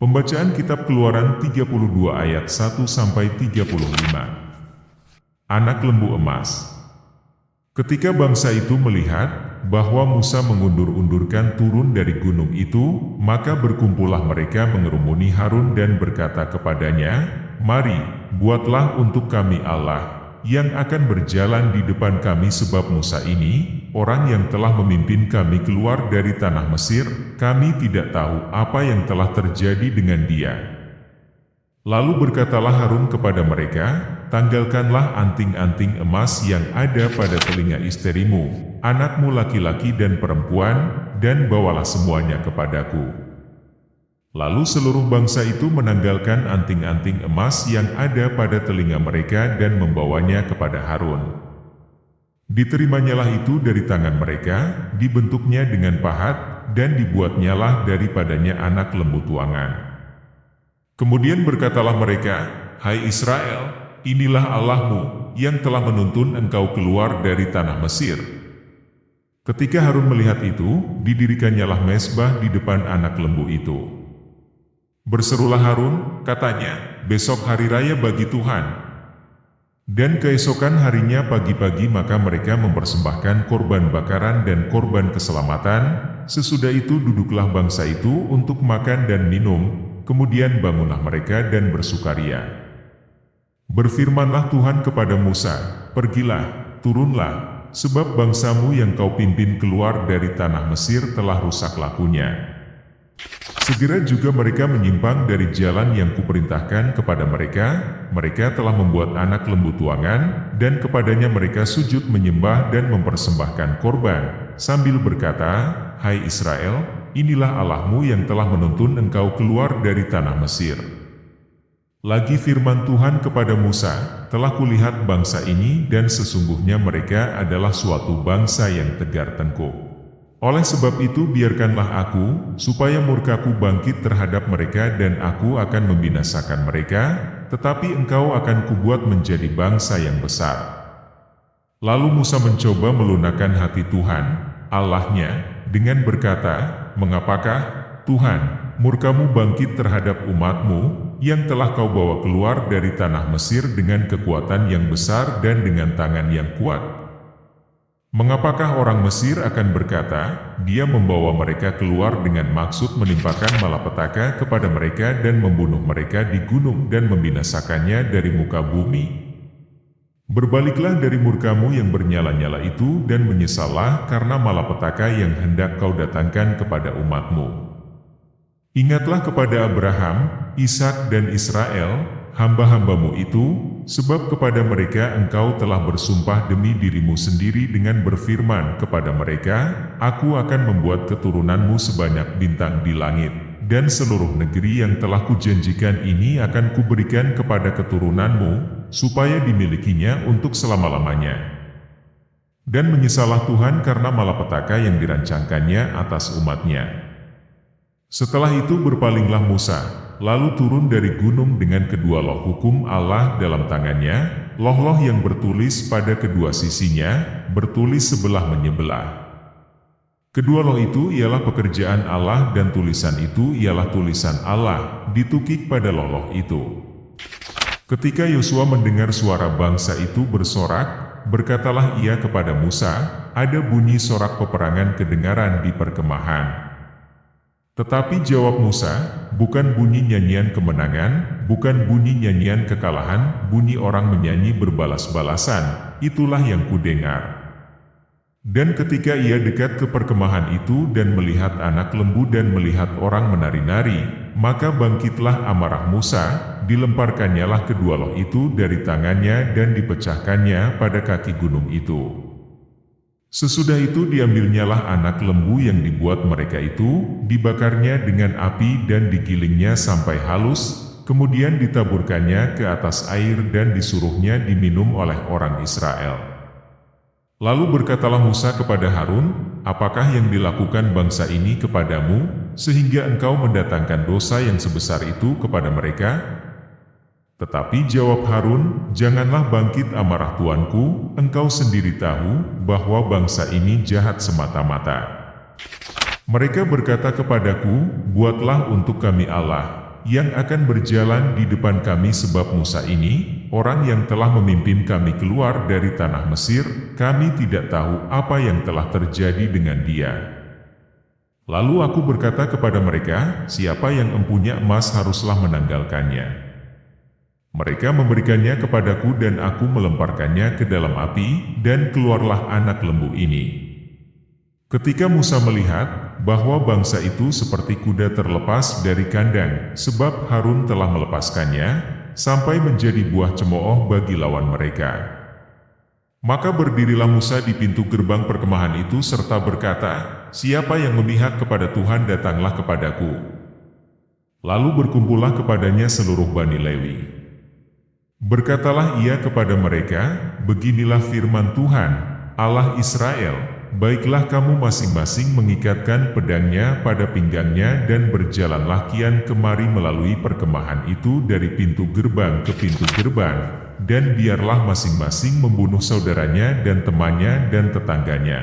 Pembacaan Kitab Keluaran 32 ayat 1-35. Anak lembu emas. Ketika bangsa itu melihat bahwa Musa mengundur-undurkan turun dari gunung itu, maka berkumpullah mereka mengerumuni Harun dan berkata kepadanya, "Mari, buatlah untuk kami Allah yang akan berjalan di depan kami, sebab Musa ini, orang yang telah memimpin kami keluar dari tanah Mesir, kami tidak tahu apa yang telah terjadi dengan dia." Lalu berkatalah Harun kepada mereka, "Tanggalkanlah anting-anting emas yang ada pada telinga istrimu, anakmu laki-laki dan perempuan, dan bawalah semuanya kepadaku." Lalu seluruh bangsa itu menanggalkan anting-anting emas yang ada pada telinga mereka dan membawanya kepada Harun. Diterimanya itu dari tangan mereka, dibentuknya dengan pahat, dan dibuatnyalah daripadanya anak lembu tuangan. Kemudian berkatalah mereka, "Hai Israel, inilah Allahmu, yang telah menuntun engkau keluar dari tanah Mesir." Ketika Harun melihat itu, didirikannya mezbah di depan anak lembu itu. Berserulah Harun, katanya, "Besok hari raya bagi Tuhan." Dan keesokan harinya pagi-pagi maka mereka mempersembahkan korban bakaran dan korban keselamatan. Sesudah itu duduklah bangsa itu untuk makan dan minum, kemudian bangunlah mereka dan bersukaria. Berfirmanlah Tuhan kepada Musa, "Pergilah, turunlah, sebab bangsamu yang kau pimpin keluar dari tanah Mesir telah rusak lakunya." Segera juga mereka menyimpang dari jalan yang kuperintahkan kepada mereka. Mereka telah membuat anak lembu tuangan, dan kepadanya mereka sujud menyembah dan mempersembahkan korban, sambil berkata, "Hai Israel, inilah Allahmu yang telah menuntun engkau keluar dari tanah Mesir." Lagi firman Tuhan kepada Musa, "Telah kulihat bangsa ini dan sesungguhnya mereka adalah suatu bangsa yang tegar tengkuk. Oleh sebab itu biarkanlah aku, supaya murkaku bangkit terhadap mereka dan aku akan membinasakan mereka, tetapi engkau akan kubuat menjadi bangsa yang besar." Lalu Musa mencoba melunakkan hati Tuhan, Allahnya, dengan berkata, "Mengapakah, Tuhan, murkamu bangkit terhadap umatmu, yang telah kau bawa keluar dari tanah Mesir dengan kekuatan yang besar dan dengan tangan yang kuat? Mengapakah orang Mesir akan berkata, Dia membawa mereka keluar dengan maksud menimpakan malapetaka kepada mereka dan membunuh mereka di gunung dan membinasakannya dari muka bumi? Berbaliklah dari murkamu yang bernyala-nyala itu dan menyesallah karena malapetaka yang hendak kau datangkan kepada umatmu. Ingatlah kepada Abraham, Ishak dan Israel, hamba-hambamu itu, sebab kepada mereka engkau telah bersumpah demi dirimu sendiri dengan berfirman kepada mereka, Aku akan membuat keturunanmu sebanyak bintang di langit, dan seluruh negeri yang telah kujanjikan ini akan kuberikan kepada keturunanmu, supaya dimilikinya untuk selama-lamanya." Dan menyesallah Tuhan karena malapetaka yang dirancangkannya atas umatnya. Setelah itu berpalinglah Musa, lalu turun dari gunung dengan kedua loh hukum Allah dalam tangannya, loh-loh yang bertulis pada kedua sisinya, bertulis sebelah menyebelah. Kedua loh itu ialah pekerjaan Allah dan tulisan itu ialah tulisan Allah, ditukik pada loh-loh itu. Ketika Yosua mendengar suara bangsa itu bersorak, berkatalah ia kepada Musa, "Ada bunyi sorak peperangan kedengaran di perkemahan." Tetapi jawab Musa, "Bukan bunyi nyanyian kemenangan, bukan bunyi nyanyian kekalahan, bunyi orang menyanyi berbalas-balasan, itulah yang kudengar." Dan ketika ia dekat ke perkemahan itu dan melihat anak lembu dan melihat orang menari-nari, maka bangkitlah amarah Musa, dilemparkannyalah kedua loh itu dari tangannya dan dipecahkannya pada kaki gunung itu. Sesudah itu diambilnyalah anak lembu yang dibuat mereka itu, dibakarnya dengan api dan digilingnya sampai halus, kemudian ditaburkannya ke atas air dan disuruhnya diminum oleh orang Israel. Lalu berkatalah Musa kepada Harun, "Apakah yang dilakukan bangsa ini kepadamu, sehingga engkau mendatangkan dosa yang sebesar itu kepada mereka?" Tetapi jawab Harun, "Janganlah bangkit amarah tuanku, engkau sendiri tahu bahwa bangsa ini jahat semata-mata. Mereka berkata kepadaku, 'Buatlah untuk kami Allah, yang akan berjalan di depan kami sebab Musa ini, orang yang telah memimpin kami keluar dari tanah Mesir, kami tidak tahu apa yang telah terjadi dengan dia." Lalu aku berkata kepada mereka, "Siapa yang empunya emas haruslah menanggalkannya." Mereka memberikannya kepadaku dan aku melemparkannya ke dalam api, dan keluarlah anak lembu ini. Ketika Musa melihat bahwa bangsa itu seperti kuda terlepas dari kandang, sebab Harun telah melepaskannya, sampai menjadi buah cemooh bagi lawan mereka. Maka berdirilah Musa di pintu gerbang perkemahan itu serta berkata, "Siapa yang memihak kepada Tuhan datanglah kepadaku." Lalu berkumpullah kepadanya seluruh Bani Lewi. Berkatalah ia kepada mereka, "Beginilah firman Tuhan, Allah Israel, baiklah kamu masing-masing mengikatkan pedangnya pada pinggangnya dan berjalanlah kian kemari melalui perkemahan itu dari pintu gerbang ke pintu gerbang, dan biarlah masing-masing membunuh saudaranya dan temannya dan tetangganya."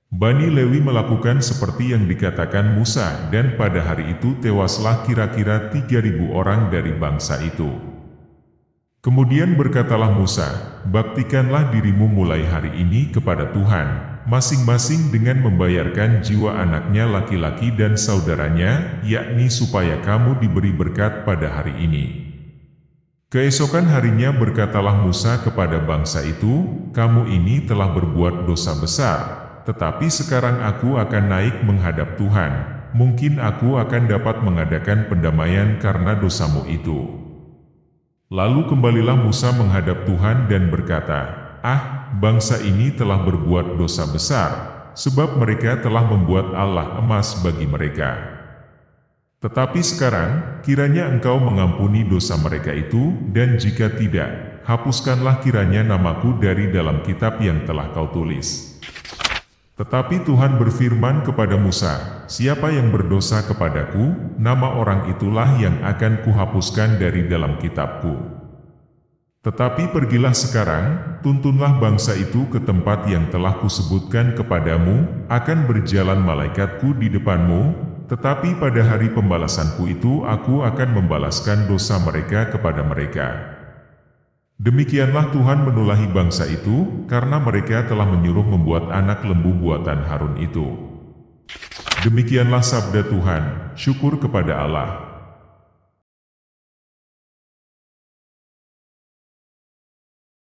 Bani Lewi melakukan seperti yang dikatakan Musa, dan pada hari itu tewaslah kira-kira 3.000 orang dari bangsa itu. Kemudian berkatalah Musa, "Baktikanlah dirimu mulai hari ini kepada Tuhan, masing-masing dengan membayarkan jiwa anaknya laki-laki dan saudaranya, yakni supaya kamu diberi berkat pada hari ini." Keesokan harinya berkatalah Musa kepada bangsa itu, "Kamu ini telah berbuat dosa besar, tetapi sekarang aku akan naik menghadap Tuhan. Mungkin aku akan dapat mengadakan pendamaian karena dosamu itu." Lalu kembalilah Musa menghadap Tuhan dan berkata, Bangsa ini telah berbuat dosa besar, sebab mereka telah membuat Allah emas bagi mereka. Tetapi sekarang, kiranya Engkau mengampuni dosa mereka itu, dan jika tidak, hapuskanlah kiranya namaku dari dalam kitab yang telah Kau tulis." Tetapi Tuhan berfirman kepada Musa, "Siapa yang berdosa kepadaku, nama orang itulah yang akan kuhapuskan dari dalam kitabku. Tetapi pergilah sekarang, tuntunlah bangsa itu ke tempat yang telah kusebutkan kepadamu, akan berjalan malaikatku di depanmu, tetapi pada hari pembalasanku itu aku akan membalaskan dosa mereka kepada mereka." Demikianlah Tuhan menulahi bangsa itu, karena mereka telah menyuruh membuat anak lembu buatan Harun itu. Demikianlah sabda Tuhan, syukur kepada Allah.